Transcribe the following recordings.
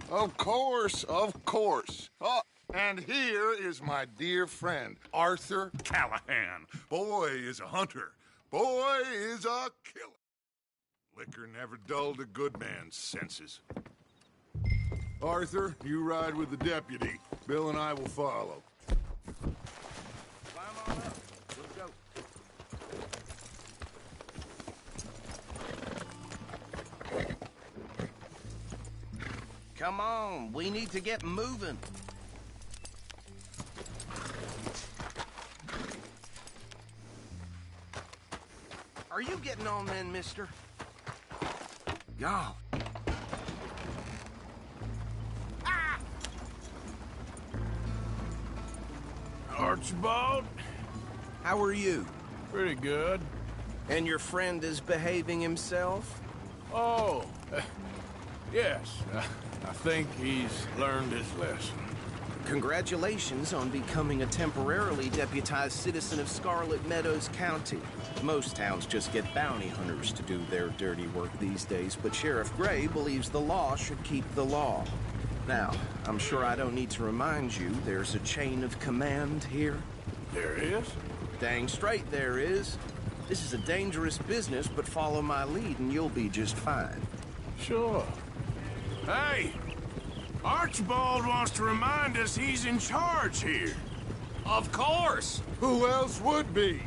Of course, of course. Oh, and here is my dear friend, Arthur Callahan. Boy is a hunter. Boy is a killer. Liquor never dulled a good man's senses. Arthur, you ride with the deputy. Bill and I will follow. Climb on up. Let's go. Come on, we need to get moving. Are you getting on then, mister? Y'all. Ah! Archibald? How are you? Pretty good. And your friend is behaving himself? Oh, yes. I think he's learned his lesson. Congratulations on becoming a temporarily deputized citizen of Scarlet Meadows County. Most towns just get bounty hunters to do their dirty work these days, but Sheriff Gray believes the law should keep the law. Now, I'm sure I don't need to remind you there's a chain of command here. There is? Dang straight there is. This is a dangerous business, but follow my lead and you'll be just fine. Sure. Hey! Archibald wants to remind us he's in charge here. Of course! Who else would be?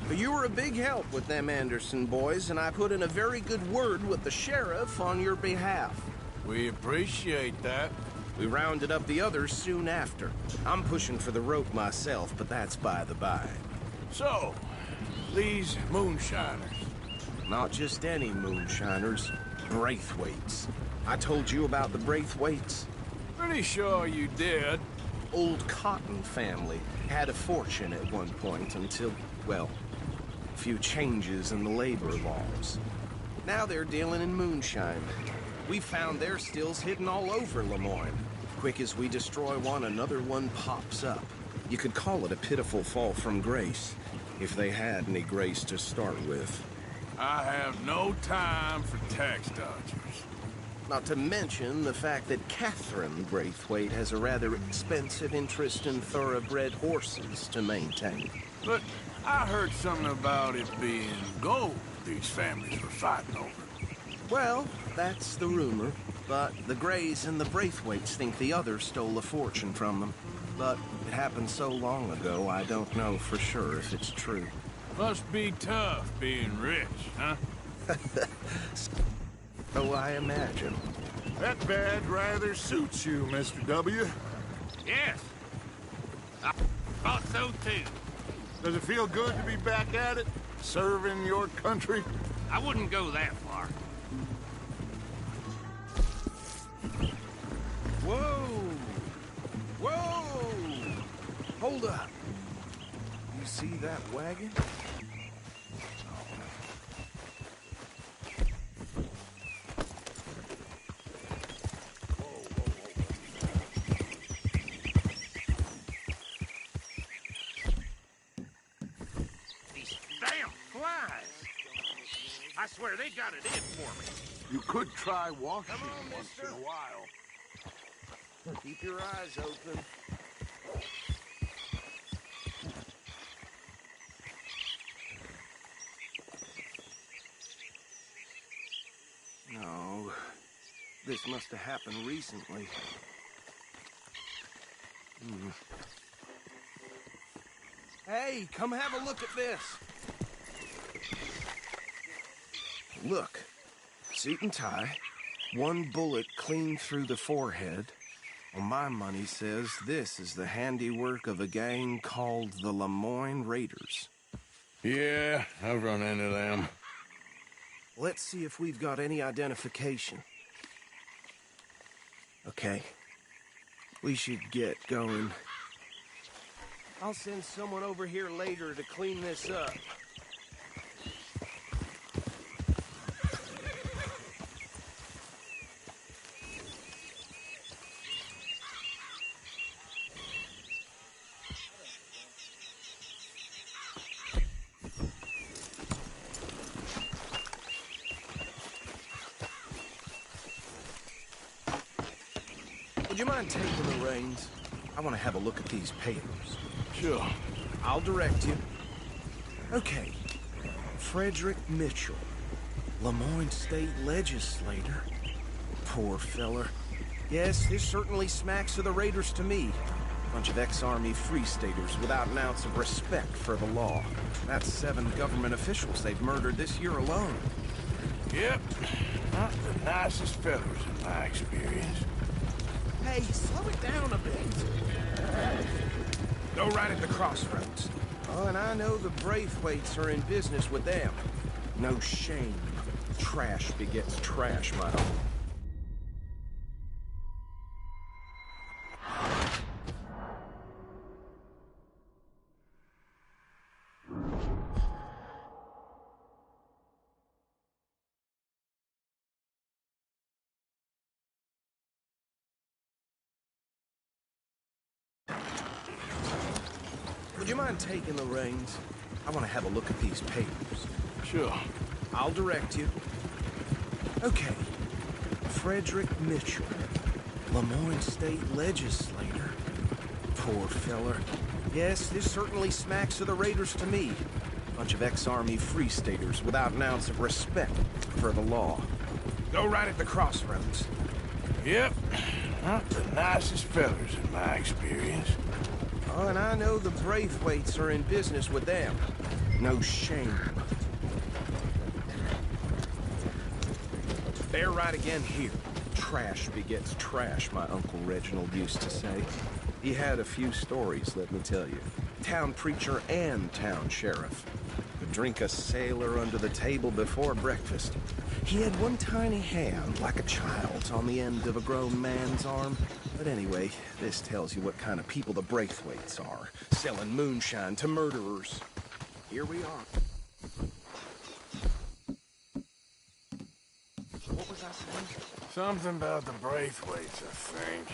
But you were a big help with them Anderson boys, and I put in a very good word with the sheriff on your behalf. We appreciate that. We rounded up the others soon after. I'm pushing for the rope myself, but that's by the by. So, these moonshiners. Not just any moonshiners, Braithwaites. I told you about the Braithwaites? Pretty sure you did. Old Cotton family had a fortune at one point until, well, a few changes in the labor laws. Now they're dealing in moonshine. We found their stills hidden all over Lemoyne. Quick as we destroy one, another one pops up. You could call it a pitiful fall from grace, if they had any grace to start with. I have no time for tax dodgers. Not to mention the fact that Catherine Braithwaite has a rather expensive interest in thoroughbred horses to maintain. But I heard something about it being gold these families were fighting over. Well, that's the rumor. But the Grays and the Braithwaites think the others stole a fortune from them. But it happened so long ago, I don't know for sure if it's true. Must be tough being rich, huh? So I imagine. That bad rather suits you, Mr. W. Yes. I thought so too. Does it feel good to be back at it? Serving your country? I wouldn't go that far. Whoa! Whoa! Hold up. You see that wagon? These damn flies. I swear they got it in for me. You could try washing Come on, once mister. in a while. Keep your eyes open. No, this must have happened recently. Hey, come have a look at this. Look, suit and tie, one bullet clean through the forehead. Well, my money says this is the handiwork of a gang called the Lemoyne Raiders. Yeah, I've run into them. Let's see if we've got any identification. Okay. We should get going. I'll send someone over here later to clean this up. Would you mind taking the reins? I want to have a look at these papers. Sure. I'll direct you. Okay. Frederick Mitchell, Lemoyne State Legislator. Poor feller. Yes, this certainly smacks of the Raiders to me. Bunch of ex-Army Free Staters without an ounce of respect for the law. That's 7 government officials they've murdered this year alone. Yep. Not the nicest fellas in my experience. Hey, slow it down a bit. Go right at the crossroads. Oh, and I know the Braithwaites are in business with them. No shame. Trash begets trash, my uncle. Would you mind taking the reins? I want to have a look at these papers. Sure. I'll direct you. Okay. Frederick Mitchell, Lemoyne State Legislator. Poor feller. Yes, this certainly smacks of the Raiders to me. Bunch of ex-Army Free Staters without an ounce of respect for the law. Go right at the crossroads. Yep. Not the nicest fellas in my experience. Oh, and I know the Braithwaites are in business with them. No shame. They're right again here. Trash begets trash, my Uncle Reginald used to say. He had a few stories, let me tell you. Town preacher and town sheriff. Could drink a sailor under the table before breakfast. He had one tiny hand, like a child's, on the end of a grown man's arm. But anyway, this tells you what kind of people the Braithwaites are. Selling moonshine to murderers. Here we are. What was I saying? Something about the Braithwaites, I think.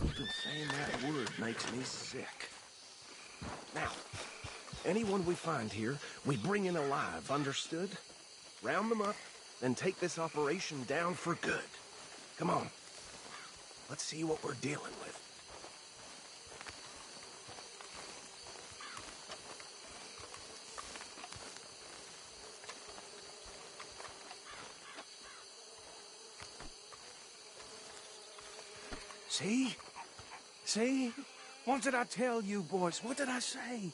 Even saying that word makes me sick. Now, anyone we find here, we bring in alive, understood? Round them up, then take this operation down for good. Come on. Let's see what we're dealing with. See? See? What did I tell you, boys? What did I say?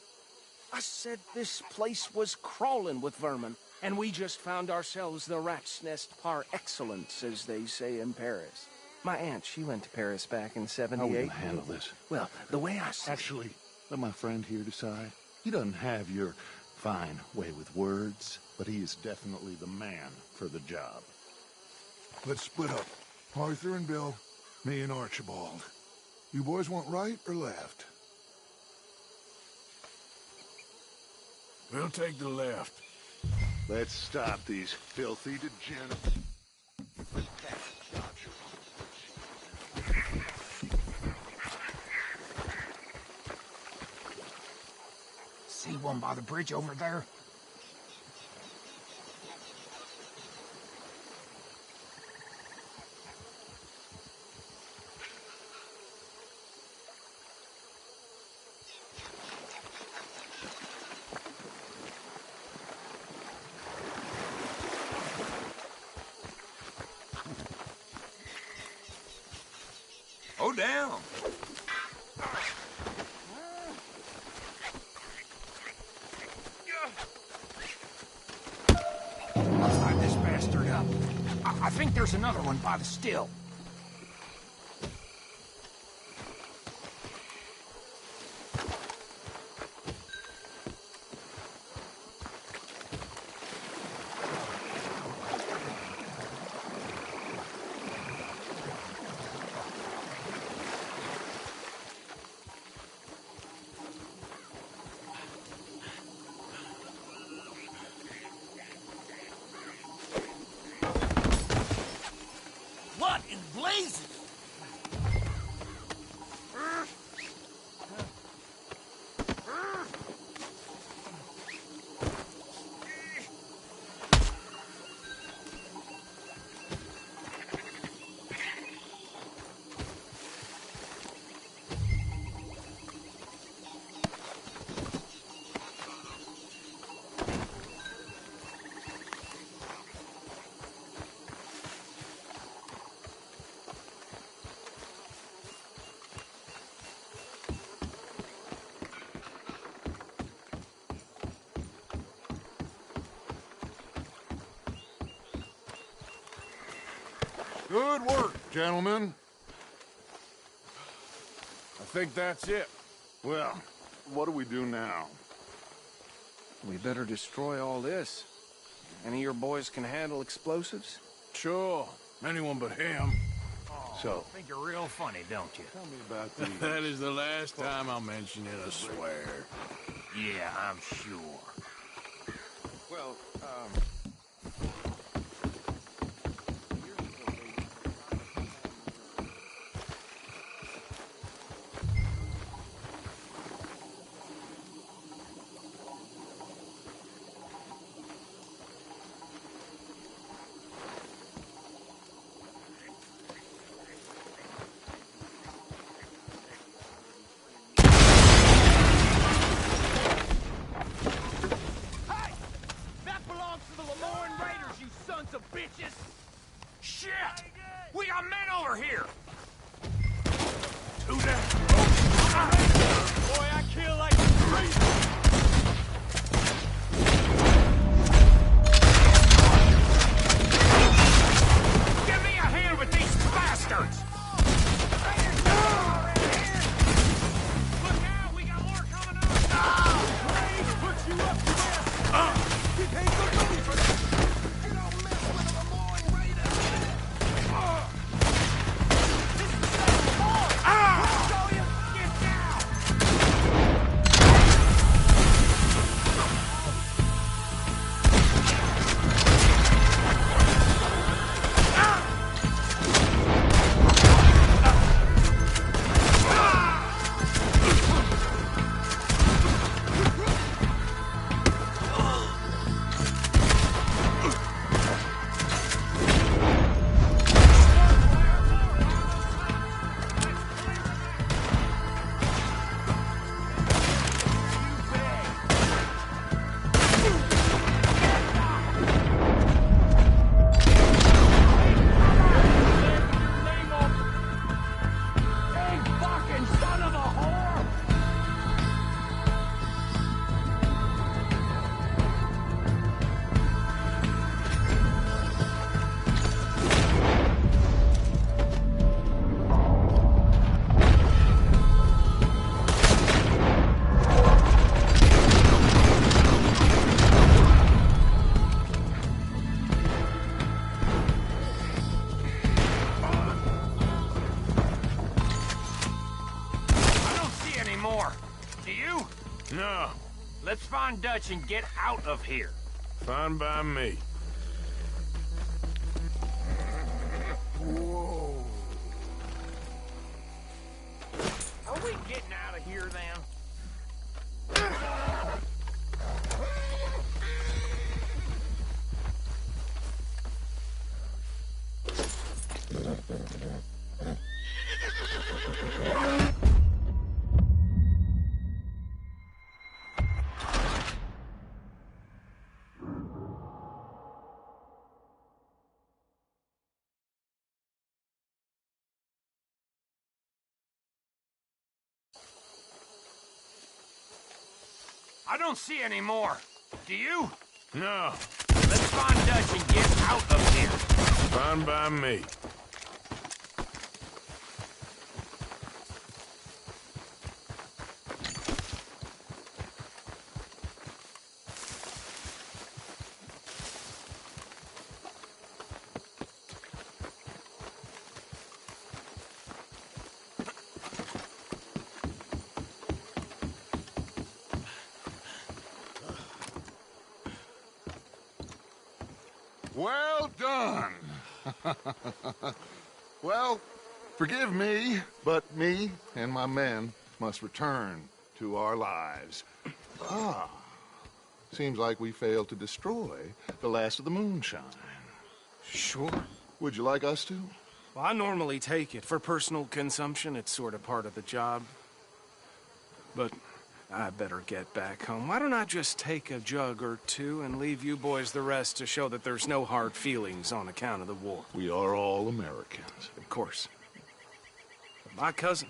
I said this place was crawling with vermin, and we just found ourselves the rat's nest par excellence, as they say in Paris. My aunt, she went to Paris back in '78. How are we going to handle this? Well, the way I see Actually, let my friend here decide. He doesn't have your fine way with words, but he is definitely the man for the job. Let's split up. Arthur and Bill, me and Archibald. You boys want right or left? We'll take the left. Let's stop these filthy degenerates. See one by the bridge over there? Oh, down. Let's light this bastard up. I think there's another one by the still. What in Good work, gentlemen. I think that's it. Well, what do we do now? We better destroy all this. Any of your boys can handle explosives? Sure. Anyone but him. So, I think you're real funny, don't you? tell me about these. That is the last time I'll mention it, I swear. Yeah, I'm sure. Well, Hey! That belongs to the Lemoyne Raiders, you sons of bitches! Shit! We got men over here! Who that? Boy, I kill like crazy! Give me a hand with these bastards! Look out, we got more coming up! Raiders put you up to this! You can't look over! You don't mess with the Lemoyne Raiders! This is the Lemoyne! We'll show you! Get down! Hey, fucking son of a whore! I don't see any more. Do you? No. Let's find Dutch and get out of here. Fine by me. Are we getting out of here then? I don't see any more. Do you? No. Let's find Dutch and get out of here. Fine by me. Well done. Well, forgive me, but me and my men must return to our lives. Seems like we failed to destroy the last of the moonshine. sure. Would you like us to? Well, I normally take it. For personal consumption, it's sort of part of the job. But I better get back home. Why don't I just take a jug or two and leave you boys the rest to show that there's no hard feelings on account of the war? We are all Americans. Of course. But my cousin,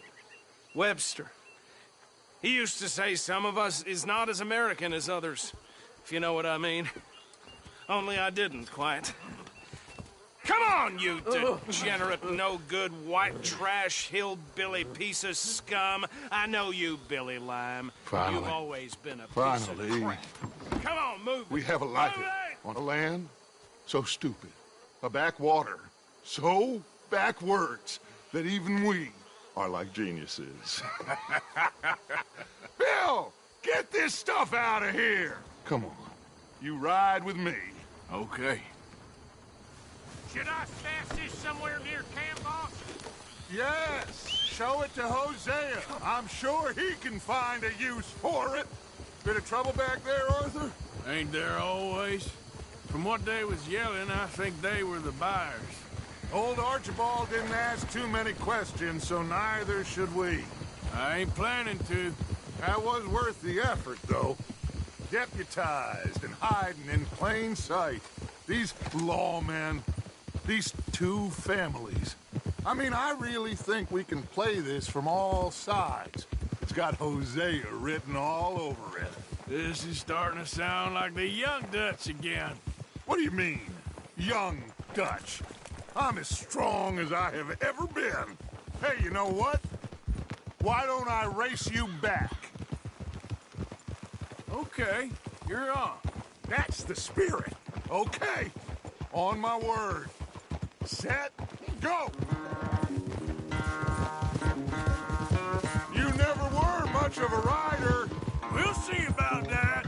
Webster, he used to say some of us is not as American as others, if you know what I mean. Only I didn't quite. Come on, you degenerate, no-good, white trash, hillbilly piece of scum. I know you, Billy Lime. Finally. You've always been a piece Finally. of crap. Come on, move it. We have a life Move it! on a land so stupid, a backwater so backwards that even we are like geniuses. Bill, get this stuff out of here. Come on, you ride with me. Okay. Should I stash this somewhere near camp, boss? Yes, show it to Hosea. I'm sure he can find a use for it. Bit of trouble back there, Arthur? Ain't there always? From what they was yelling, I think they were the buyers. Old Archibald didn't ask too many questions, so neither should we. I ain't planning to. That was worth the effort, though. Deputized and hiding in plain sight. These lawmen, these two families. I mean, I really think we can play this from all sides. It's got Hosea written all over it. This is starting to sound like the Young Dutch again. What do you mean, young Dutch? I'm as strong as I have ever been. Hey, you know what? Why don't I race you back? Okay, you're on. That's the spirit. Okay, on my word. Set, go! You never were much of a rider. We'll see about that.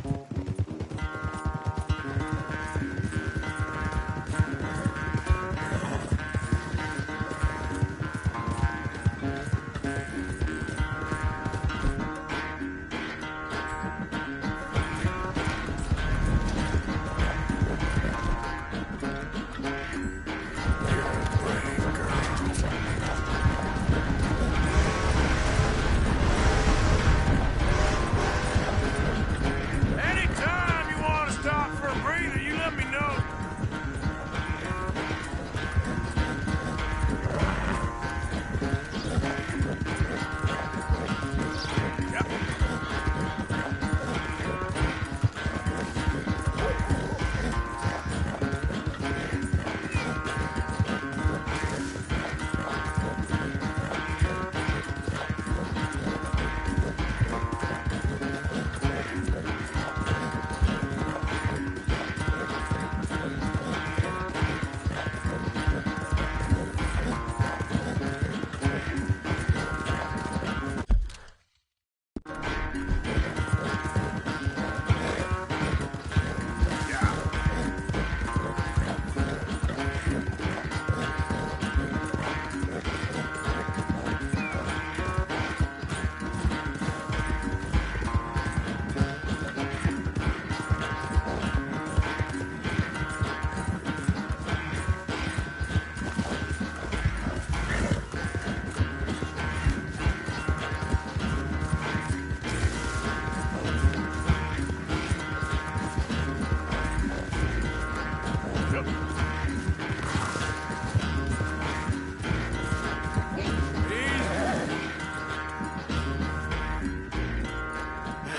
Anytime you want to stop for a breather, you let me know. Yep.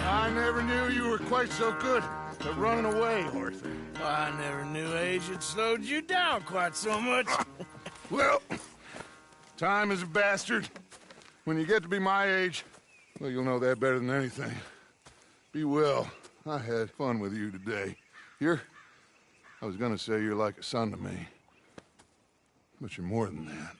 I never knew you were quite so good at running away, Arthur. I never knew age had slowed you down quite so much. Well, time is a bastard. When you get to be my age, well, you'll know that better than anything. Be well. I had fun with you today. I was gonna say you're like a son to me. But you're more than that.